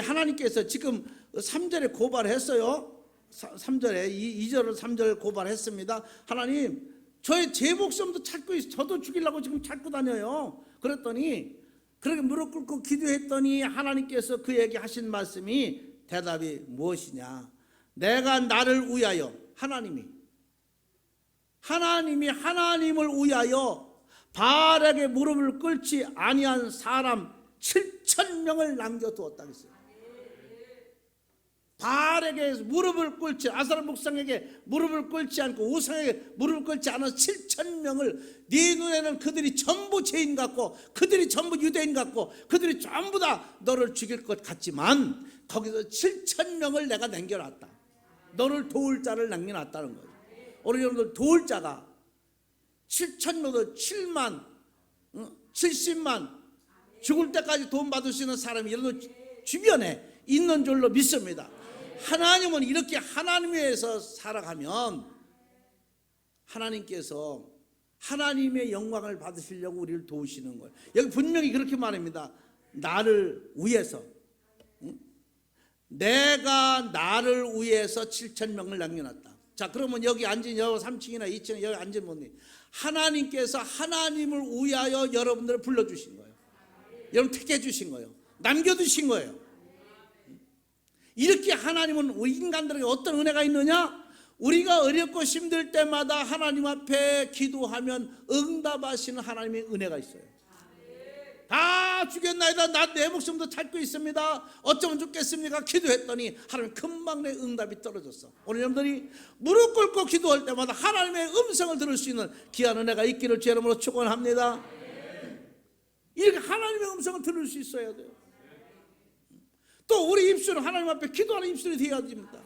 하나님께서 지금 3절에 고발했어요. 3절에 2절을 3절 고발했습니다. 하나님, 저의 제 목숨도 찾고 있어. 저도 죽이려고 지금 찾고 다녀요. 그랬더니 그렇게 무릎 꿇고 기도했더니 하나님께서 그에게 하신 말씀이, 대답이 무엇이냐? 내가 나를 위하여, 하나님이 하나님을 위하여 바알에게 무릎을 꿇지 아니한 사람 7,000명을 남겨두었다 했어요. 바알에게 무릎을 꿇지, 아사라 목상에게 무릎을 꿇지 않고 우상에게 무릎을 꿇지 않은 7,000명을, 네 눈에는 그들이 전부 죄인 같고 그들이 전부 유대인 같고 그들이 전부 다 너를 죽일 것 같지만 거기서 7,000명을 내가 남겨놨다. 너를 도울 자를 남겨놨다는 거예요. 우리 여러분들 도울 자가 7,000명도 7만 70만 죽을 때까지 도움 받을 수 있는 사람이 여러분 주변에 있는 줄로 믿습니다. 하나님은 이렇게 하나님 위해서 살아가면 하나님께서 하나님의 영광을 받으시려고 우리를 도우시는 거예요. 여기 분명히 그렇게 말합니다. 나를 위해서, 내가 나를 위해서 7,000명을 남겨놨다. 자, 그러면 여기 앉은 여기 3층이나 2층 여기 앉은 분이 하나님께서 하나님을 위하여 여러분들을 불러주신 거예요. 여러분 택해 주신 거예요. 남겨두신 거예요. 이렇게 하나님은 우리 인간들에게 어떤 은혜가 있느냐? 우리가 어렵고 힘들 때마다 하나님 앞에 기도하면 응답하시는 하나님의 은혜가 있어요. 다 죽였나이다. 나 내 목숨도 찾고 있습니다. 어쩌면 죽겠습니까? 기도했더니 하나님 금방 내 응답이 떨어졌어. 오늘 여러분들이 무릎 꿇고 기도할 때마다 하나님의 음성을 들을 수 있는 귀한 은혜가 있기를 주 이름으로 축원합니다. 이렇게 하나님의 음성을 들을 수 있어야 돼요. 또 우리 입술은 하나님 앞에 기도하는 입술이 되어야 됩니다.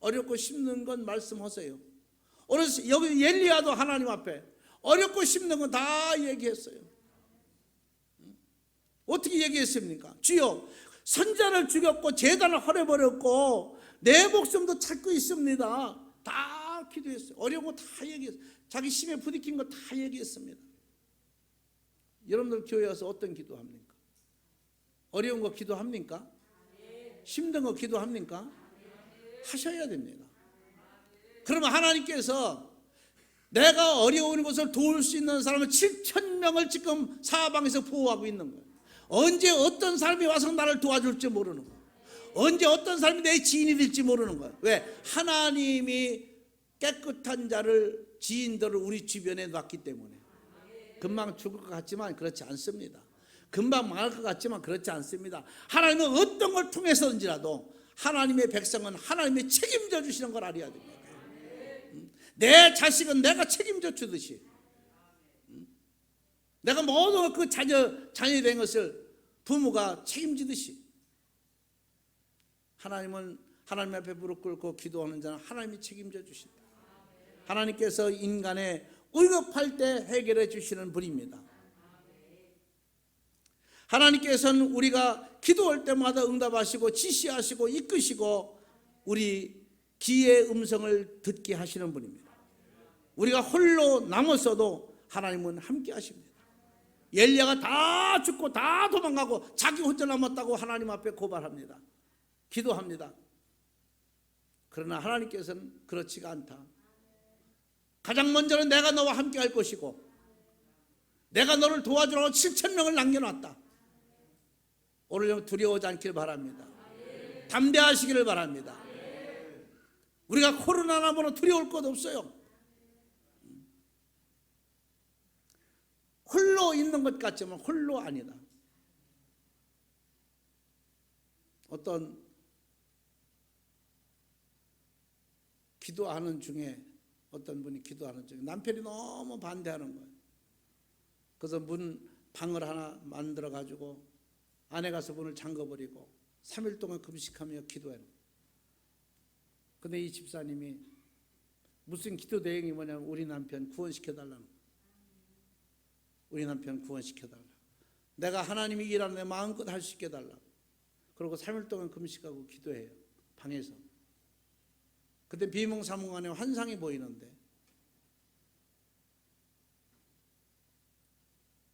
어렵고 힘든 건 말씀하세요. 오늘 여기 엘리야도 하나님 앞에 어렵고 힘든 건 다 얘기했어요. 어떻게 얘기했습니까? 주여, 선자를 죽였고 제단을 헐어버렸고 내 목숨도 찾고 있습니다. 다 기도했어요. 어려운 거 다 얘기했어요. 자기 심에 부딪힌 거 다 얘기했습니다. 여러분들 교회 와서 어떤 기도합니까? 어려운 거 기도합니까? 힘든 거 기도합니까? 하셔야 됩니다. 그러면 하나님께서 내가 어려운 것을 도울 수 있는 사람은 7,000명을 지금 사방에서 보호하고 있는 거예요. 언제 어떤 사람이 와서 나를 도와줄지 모르는 거예요. 언제 어떤 사람이 내 지인이 될지 모르는 거예요. 왜? 하나님이 깨끗한 자를, 지인들을 우리 주변에 놨기 때문에. 금방 죽을 것 같지만 그렇지 않습니다. 금방 망할 것 같지만 그렇지 않습니다. 하나님은 어떤 걸 통해서든지라도 하나님의 백성은 하나님이 책임져 주시는 걸 알아야 됩니다. 내 자식은 내가 책임져 주듯이, 내가 모든 그 자녀이 된 것을 부모가 책임지듯이, 하나님은 하나님 앞에 무릎 꿇고 기도하는 자는 하나님이 책임져 주신다. 하나님께서 인간의 위급할 때 해결해 주시는 분입니다. 하나님께서는 우리가 기도할 때마다 응답하시고 지시하시고 이끄시고 우리 귀의 음성을 듣게 하시는 분입니다. 우리가 홀로 남았어도 하나님은 함께 하십니다. 엘리야가 다 죽고 다 도망가고 자기 혼자 남았다고 하나님 앞에 고발합니다. 기도합니다. 그러나 하나님께서는 그렇지가 않다. 가장 먼저는 내가 너와 함께 할 것이고 내가 너를 도와주라고 7,000명을 남겨놨다. 오늘 두려워하지 않기를 바랍니다. 담대하시기를 바랍니다. 우리가 코로나나 뭐로 두려울 것 없어요. 홀로 있는 것 같지만 홀로 아니다. 어떤 기도하는 중에 어떤 분이 기도하는 중에 남편이 너무 반대하는 거예요. 그래서 방을 하나 만들어 가지고 안에 가서 문을 잠궈버리고 3일 동안 금식하며 기도해요. 근데 이 집사님이 무슨 기도 내용이 뭐냐면 우리 남편 구원시켜달라는 거예요. 우리 남편 구원시켜달라. 내가 하나님이 일하는 데 마음껏 할 수 있게 해달라. 그리고 3일 동안 금식하고 기도해요. 방에서. 그때 비몽사몽간에 환상이 보이는데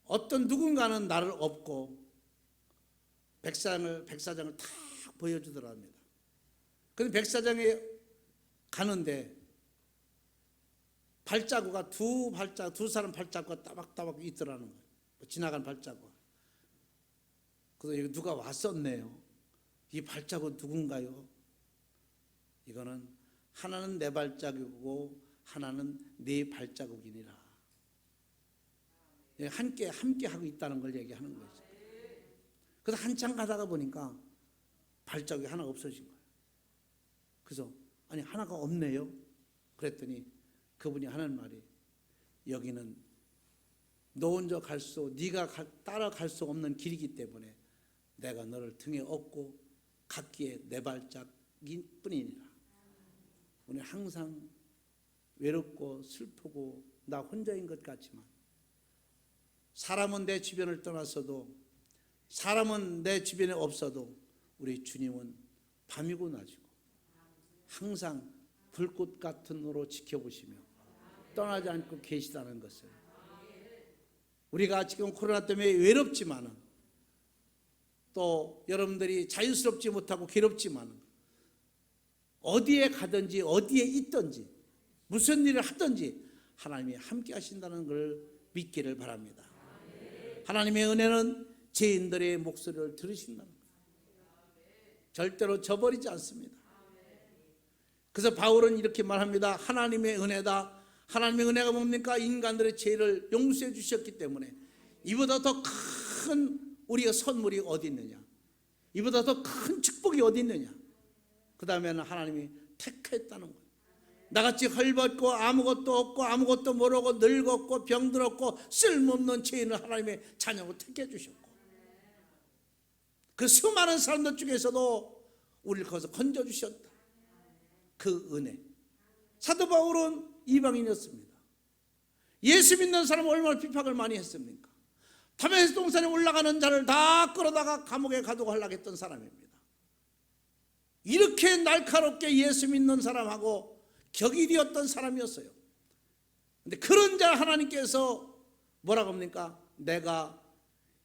어떤 누군가는 나를 업고 백사장을 다 보여주더랍니다. 근데 백사장에 가는데 발자국가 두 사람 발자국가 따박따박 있더라는 거예요. 지나간 발자국. 그래서 여기 누가 왔었네요. 이 발자국 누군가요? 이거는 하나는 내 발자국이고 하나는 네 발자국이니라. 함께 하고 있다는 걸 얘기하는 거죠. 그래서 한참 가다가 보니까 발자국이 하나 없어진 거예요. 그래서 아니 하나가 없네요. 그랬더니 그분이 하는 말이 여기는 너 혼자 네가 따라갈 수 없는 길이기 때문에 내가 너를 등에 업고 각기에 내 발짝일 뿐이니라. 오늘 항상 외롭고 슬프고 나 혼자인 것 같지만 사람은 내 주변을 떠났어도 사람은 내 주변에 없어도 우리 주님은 밤이고 낮이고 항상 불꽃 같은 눈으로 지켜보시며 떠나지 않고 계시다는 것을 우리가 지금 코로나 때문에 외롭지만은 또 여러분들이 자유스럽지 못하고 괴롭지만 어디에 가든지 어디에 있든지 무슨 일을 하든지 하나님이 함께 하신다는 걸 믿기를 바랍니다. 하나님의 은혜는 죄인들의 목소리를 들으신다는 거예요. 절대로 저버리지 않습니다. 그래서 바울은 이렇게 말합니다. 하나님의 은혜다. 하나님의 은혜가 뭡니까? 인간들의 죄를 용서해 주셨기 때문에 이보다 더 큰 우리의 선물이 어디 있느냐? 이보다 더 큰 축복이 어디 있느냐? 그 다음에는 하나님이 택했다는 거예요. 나같이 헐벗고 아무것도 없고 아무것도 모르고 늙었고 병들었고 쓸모없는 죄인을 하나님의 자녀로 택해 주셨고 그 수많은 사람들 중에서도 우리를 거기서 건져주셨다. 그 은혜. 사도 바울은 이방인이었습니다. 예수 믿는 사람은 얼마나 비판을 많이 했습니까? 다메섹 동산에 올라가는 자를 다 끌어다가 감옥에 가두고 하려고 했던 사람입니다. 이렇게 날카롭게 예수 믿는 사람하고 격이 되었던 사람이었어요. 근데 그런 자 하나님께서 뭐라고 합니까? 내가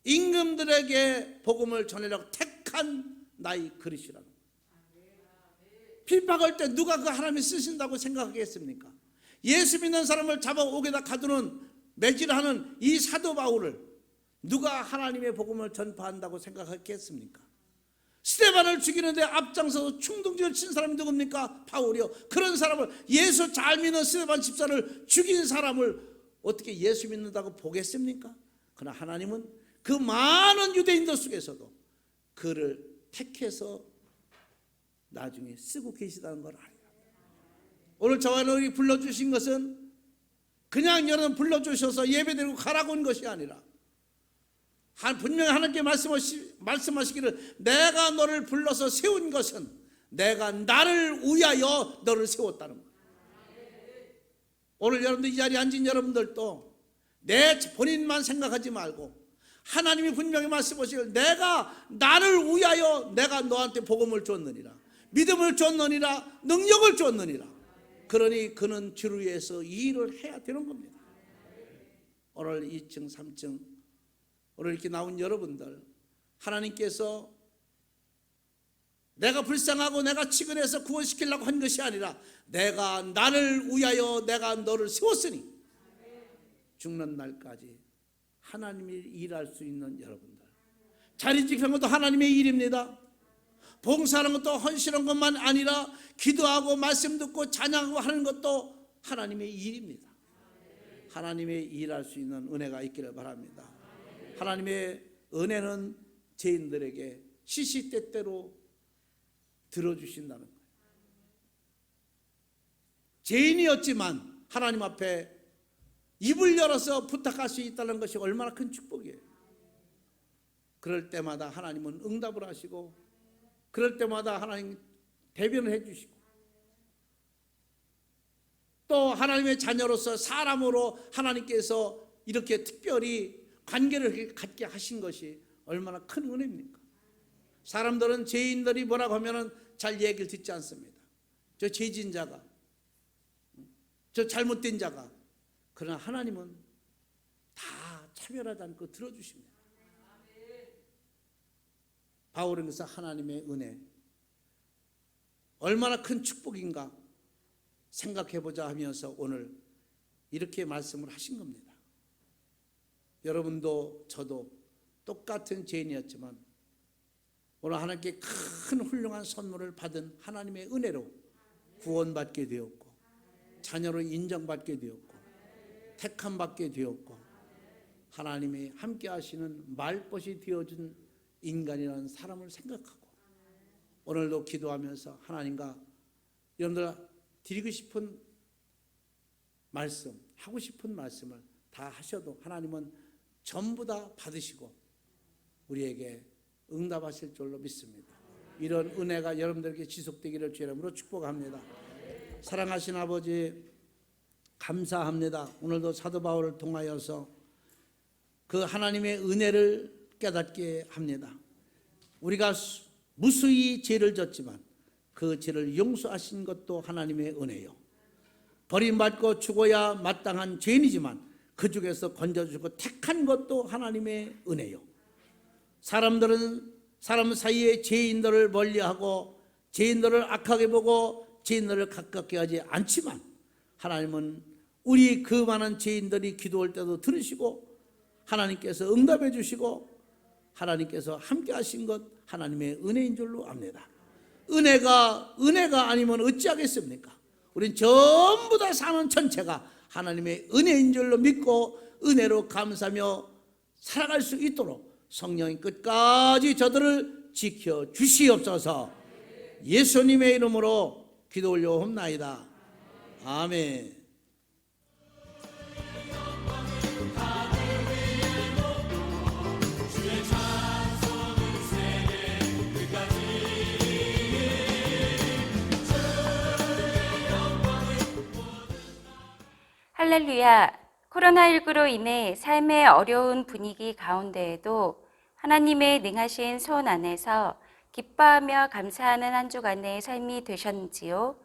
임금들에게 복음을 전하려고 택한 나의 그릇이라는 거예요. 비박할 때 누가 그 하나님이 쓰신다고 생각하겠습니까? 예수 믿는 사람을 잡아 옥에다 가두는 매질하는 이 사도 바울을 누가 하나님의 복음을 전파한다고 생각했겠습니까? 스데반을 죽이는데 앞장서서 충동지를 친 사람이 누굽니까? 바울이요. 그런 사람을 예수 잘 믿는 스데반 집사를 죽인 사람을 어떻게 예수 믿는다고 보겠습니까? 그러나 하나님은 그 많은 유대인들 속에서도 그를 택해서 나중에 쓰고 계시다는 걸 알아요. 오늘 저와 너희 불러주신 것은 그냥 여러분 불러주셔서 예배드리고 가라고 온 것이 아니라 분명히 하나님께 말씀하시기를 내가 너를 불러서 세운 것은 내가 나를 위하여 너를 세웠다는 거예요. 오늘 여러분들 이 자리에 앉은 여러분들도 내 본인만 생각하지 말고 하나님이 분명히 말씀하시기를 내가 나를 위하여 내가 너한테 복음을 줬느니라, 믿음을 줬느니라, 능력을 줬느니라. 그러니 그는 주를 위해서 이 일을 해야 되는 겁니다. 오늘 2층 3층 오늘 이렇게 나온 여러분들 하나님께서 내가 불쌍하고 내가 치근해서 구원시키려고 한 것이 아니라 내가 나를 위하여 내가 너를 세웠으니 죽는 날까지 하나님이 일할 수 있는 여러분들, 자리 지키는 것도 하나님의 일입니다. 봉사하는 것도 헌신한 것만 아니라 기도하고 말씀 듣고 찬양하고 하는 것도 하나님의 일입니다. 하나님의 일할 수 있는 은혜가 있기를 바랍니다. 하나님의 은혜는 죄인들에게 시시때때로 들어주신다는 거예요. 죄인이었지만 하나님 앞에 입을 열어서 부탁할 수 있다는 것이 얼마나 큰 축복이에요. 그럴 때마다 하나님은 응답을 하시고 그럴 때마다 하나님 대변을 해주시고 또 하나님의 자녀로서 사람으로 하나님께서 이렇게 특별히 관계를 갖게 하신 것이 얼마나 큰 은혜입니까? 사람들은 죄인들이 뭐라고 하면은 잘 얘기를 듣지 않습니다. 저 죄진 자가, 저 잘못된 자가. 그러나 하나님은 다 차별하지 않고 들어주십니다. 바울은 그래서 하나님의 은혜 얼마나 큰 축복인가 생각해보자 하면서 오늘 이렇게 말씀을 하신 겁니다. 여러분도 저도 똑같은 죄인이었지만 오늘 하나님께 큰 훌륭한 선물을 받은 하나님의 은혜로 구원받게 되었고 자녀로 인정받게 되었고 택함받게 되었고 하나님이 함께 하시는 말벗이 되어준 인간이라는 사람을 생각하고 오늘도 기도하면서 하나님과 여러분들 드리고 싶은 말씀, 하고 싶은 말씀을 다 하셔도 하나님은 전부 다 받으시고 우리에게 응답하실 줄로 믿습니다. 이런 은혜가 여러분들에게 지속되기를 주의 이름으로 축복합니다. 사랑하신 아버지 감사합니다. 오늘도 사도 바울을 통하여서 그 하나님의 은혜를 깨닫게 합니다. 우리가 무수히 죄를 졌지만 그 죄를 용서하신 것도 하나님의 은혜요. 버림받고 죽어야 마땅한 죄인이지만 그 중에서 건져주고 택한 것도 하나님의 은혜요. 사람들은 사람 사이에 죄인들을 멀리하고 죄인들을 악하게 보고 죄인들을 가깝게 하지 않지만 하나님은 우리 그 많은 죄인들이 기도할 때도 들으시고 하나님께서 응답해 주시고 하나님께서 함께 하신 것 하나님의 은혜인 줄로 압니다. 은혜가 아니면 어찌하겠습니까? 우린 전부 다 사는 전체가 하나님의 은혜인 줄로 믿고 은혜로 감사하며 살아갈 수 있도록 성령이 끝까지 저들을 지켜 주시옵소서. 예수님의 이름으로 기도 올려옵나이다. 아멘. 할렐루야. 코로나19로 인해 삶의 어려운 분위기 가운데에도 하나님의 능하신 손 안에서 기뻐하며 감사하는 한 주간의 삶이 되셨는지요?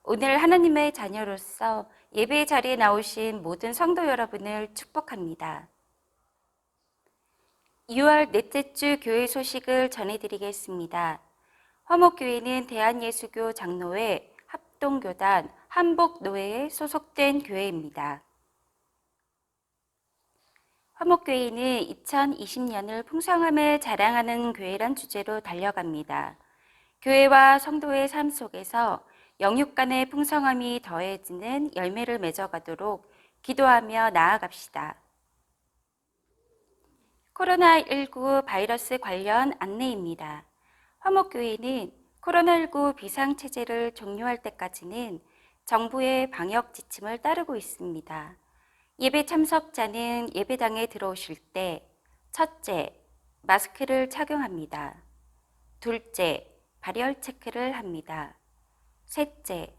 오늘 하나님의 자녀로서 예배 자리에 나오신 모든 성도 여러분을 축복합니다. 6월 넷째 주 교회 소식을 전해드리겠습니다. 화목교회는 대한예수교 장로회 합동교단 한복노회에 소속된 교회입니다. 화목교회는 2020년을 풍성함을 자랑하는 교회란 주제로 달려갑니다. 교회와 성도의 삶 속에서 영육 간의 풍성함이 더해지는 열매를 맺어가도록 기도하며 나아갑시다. 코로나19 바이러스 관련 안내입니다. 화목교회는 코로나19 비상체제를 종료할 때까지는 정부의 방역 지침을 따르고 있습니다. 예배 참석자는 예배당에 들어오실 때 첫째, 마스크를 착용합니다. 둘째, 발열 체크를 합니다. 셋째,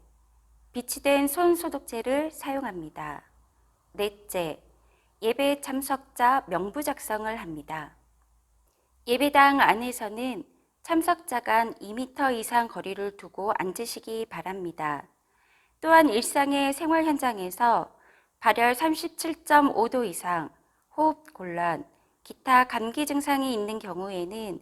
비치된 손 소독제를 사용합니다. 넷째, 예배 참석자 명부 작성을 합니다. 예배당 안에서는 참석자 간 2m 이상 거리를 두고 앉으시기 바랍니다. 또한 일상의 생활 현장에서 발열 37.5도 이상, 호흡 곤란, 기타 감기 증상이 있는 경우에는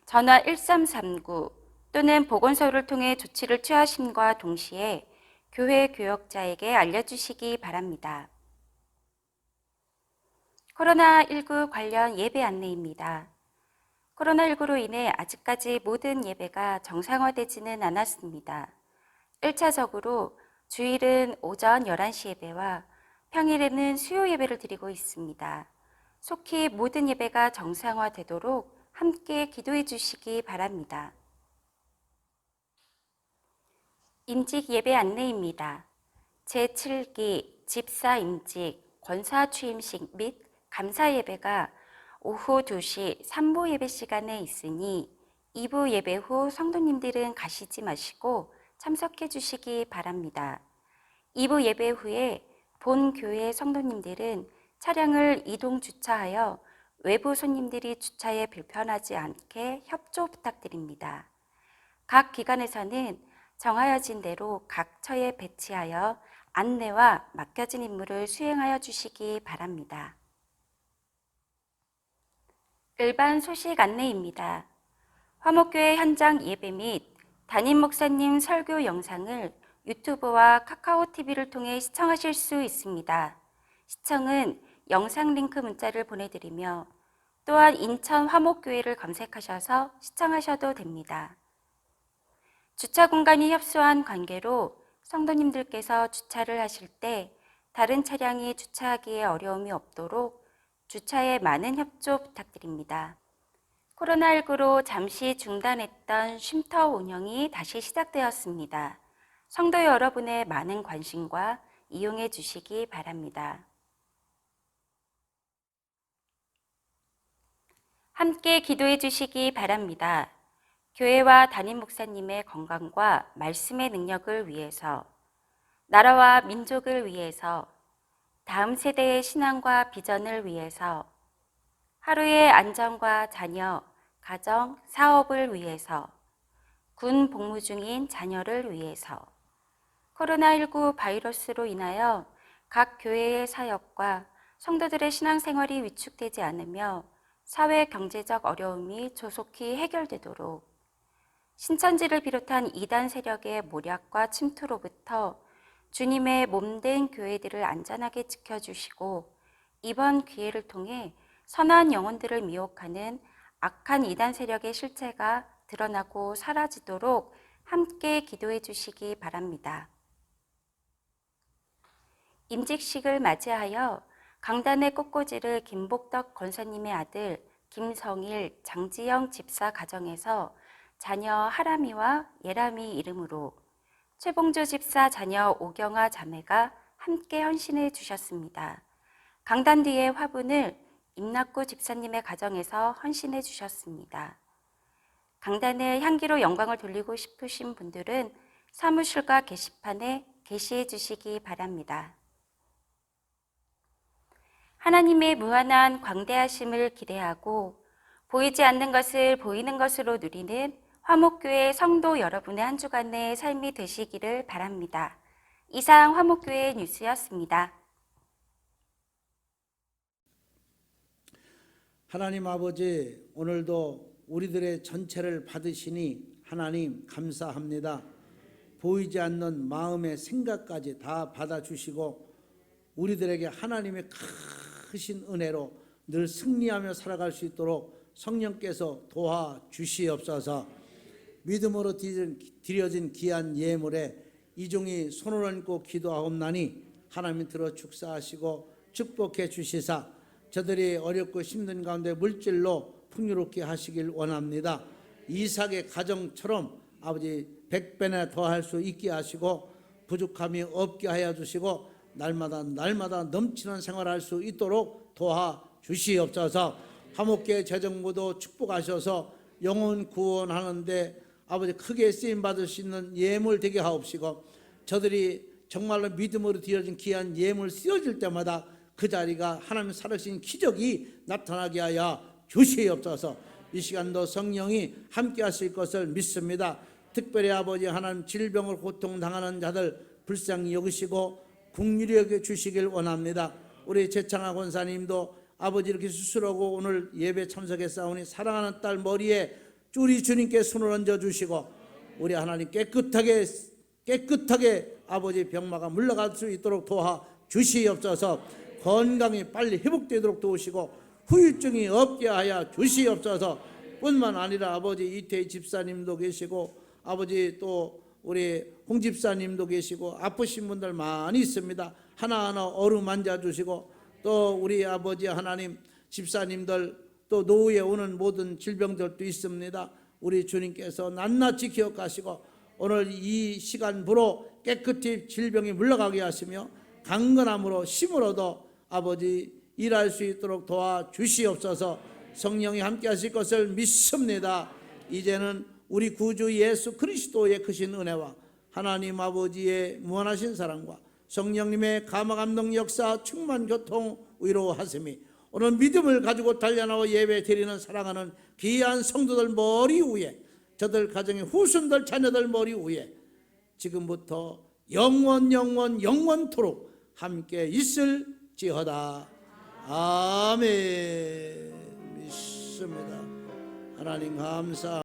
전화 1339 또는 보건소를 통해 조치를 취하심과 동시에 교회 교역자에게 알려주시기 바랍니다. 코로나19 관련 예배 안내입니다. 코로나19로 인해 아직까지 모든 예배가 정상화되지는 않았습니다. 1차적으로 주일은 오전 11시 예배와 평일에는 수요 예배를 드리고 있습니다. 속히 모든 예배가 정상화되도록 함께 기도해 주시기 바랍니다. 임직 예배 안내입니다. 제7기 집사 임직, 권사 취임식 및 감사 예배가 오후 2시 3부 예배 시간에 있으니 2부 예배 후 성도님들은 가시지 마시고 참석해 주시기 바랍니다. 2부 예배 후에 본 교회 성도님들은 차량을 이동 주차하여 외부 손님들이 주차에 불편하지 않게 협조 부탁드립니다. 각 기관에서는 정하여진 대로 각 처에 배치하여 안내와 맡겨진 임무를 수행하여 주시기 바랍니다. 일반 소식 안내입니다. 화목교회 현장 예배 및 담임 목사님 설교 영상을 유튜브와 카카오 TV를 통해 시청하실 수 있습니다. 시청은 영상 링크 문자를 보내드리며 또한 인천 화목교회를 검색하셔서 시청하셔도 됩니다. 주차 공간이 협소한 관계로 성도님들께서 주차를 하실 때 다른 차량이 주차하기에 어려움이 없도록 주차에 많은 협조 부탁드립니다. 코로나19로 잠시 중단했던 쉼터 운영이 다시 시작되었습니다. 성도 여러분의 많은 관심과 이용해 주시기 바랍니다. 함께 기도해 주시기 바랍니다. 교회와 담임 목사님의 건강과 말씀의 능력을 위해서, 나라와 민족을 위해서, 다음 세대의 신앙과 비전을 위해서, 하루의 안전과 자녀, 가정, 사업을 위해서, 군 복무 중인 자녀를 위해서, 코로나19 바이러스로 인하여 각 교회의 사역과 성도들의 신앙생활이 위축되지 않으며 사회 경제적 어려움이 조속히 해결되도록 신천지를 비롯한 이단 세력의 모략과 침투로부터 주님의 몸된 교회들을 안전하게 지켜주시고 이번 기회를 통해 선한 영혼들을 미혹하는 악한 이단 세력의 실체가 드러나고 사라지도록 함께 기도해 주시기 바랍니다. 임직식을 맞이하여 강단의 꽃꽂이를 김복덕 권사님의 아들 김성일, 장지영 집사 가정에서 자녀 하람이와 예람이 이름으로 최봉조 집사 자녀 오경아 자매가 함께 헌신해 주셨습니다. 강단 뒤의 화분을 임낙구 집사님의 가정에서 헌신해 주셨습니다. 강단의 향기로 영광을 돌리고 싶으신 분들은 사무실과 게시판에 게시해 주시기 바랍니다. 하나님의 무한한 광대하심을 기대하고 보이지 않는 것을 보이는 것으로 누리는 화목교회 성도 여러분의 한 주간의 삶이 되시기를 바랍니다. 이상 화목교회 뉴스였습니다. 하나님 아버지, 오늘도 우리들의 전체를 받으시니 하나님 감사합니다. 보이지 않는 마음의 생각까지 다 받아주시고 우리들에게 하나님의 크신 은혜로 늘 승리하며 살아갈 수 있도록 성령께서 도와주시옵소서. 믿음으로 드려진 귀한 예물에 이종이 손을 얹고 기도하옵나니 하나님 들어 축사하시고 축복해 주시사 저들이 어렵고 힘든 가운데 물질로 풍요롭게 하시길 원합니다. 이삭의 가정처럼 아버지 100배나 더할 수 있게 하시고 부족함이 없게 하여 주시고 날마다 넘치는 생활할 수 있도록 도와주시옵소서. 화목교회 재정부도 축복하셔서 영혼 구원하는데 아버지 크게 쓰임받을 수 있는 예물 되게 하옵시고 저들이 정말로 믿음으로 드려진 귀한 예물 쓰여질 때마다 그 자리가 하나님 살아계신 기적이 나타나게 하여 주시옵소서. 이 시간도 성령이 함께 하실 것을 믿습니다. 특별히 아버지 하나님 질병을 고통당하는 자들 불쌍히 여기시고 긍휼히 여겨 주시길 원합니다. 우리 재창하 권사님도 아버지 이렇게 수술하고 오늘 예배 참석했사오니 사랑하는 딸 머리에 우리 주님께 손을 얹어주시고 우리 하나님 깨끗하게 아버지 병마가 물러갈 수 있도록 도와주시옵소서. 건강이 빨리 회복되도록 도우시고 후유증이 없게 하여 주시옵소서. 뿐만 아니라 아버지 이태희 집사님도 계시고 아버지 또 우리 홍 집사님도 계시고 아프신 분들 많이 있습니다. 하나하나 어루만져 주시고 또 우리 아버지 하나님 집사님들 또 노후에 오는 모든 질병들도 있습니다. 우리 주님께서 낱낱이 기억하시고 오늘 이 시간부로 깨끗이 질병이 물러가게 하시며 강건함으로 힘으로도 아버지 일할 수 있도록 도와주시옵소서. 성령이 함께 하실 것을 믿습니다. 이제는 우리 구주 예수 그리스도의 크신 은혜와 하나님 아버지의 무한하신 사랑과 성령님의 감화감동 역사 충만 교통 위로하심이 오늘 믿음을 가지고 달려나와 예배 드리는 사랑하는 귀한 성도들 머리 위에 저들 가정의 후손들 자녀들 머리 위에 지금부터 영원토록 함께 있을지어다. 아멘. 믿습니다. 하나님 감사.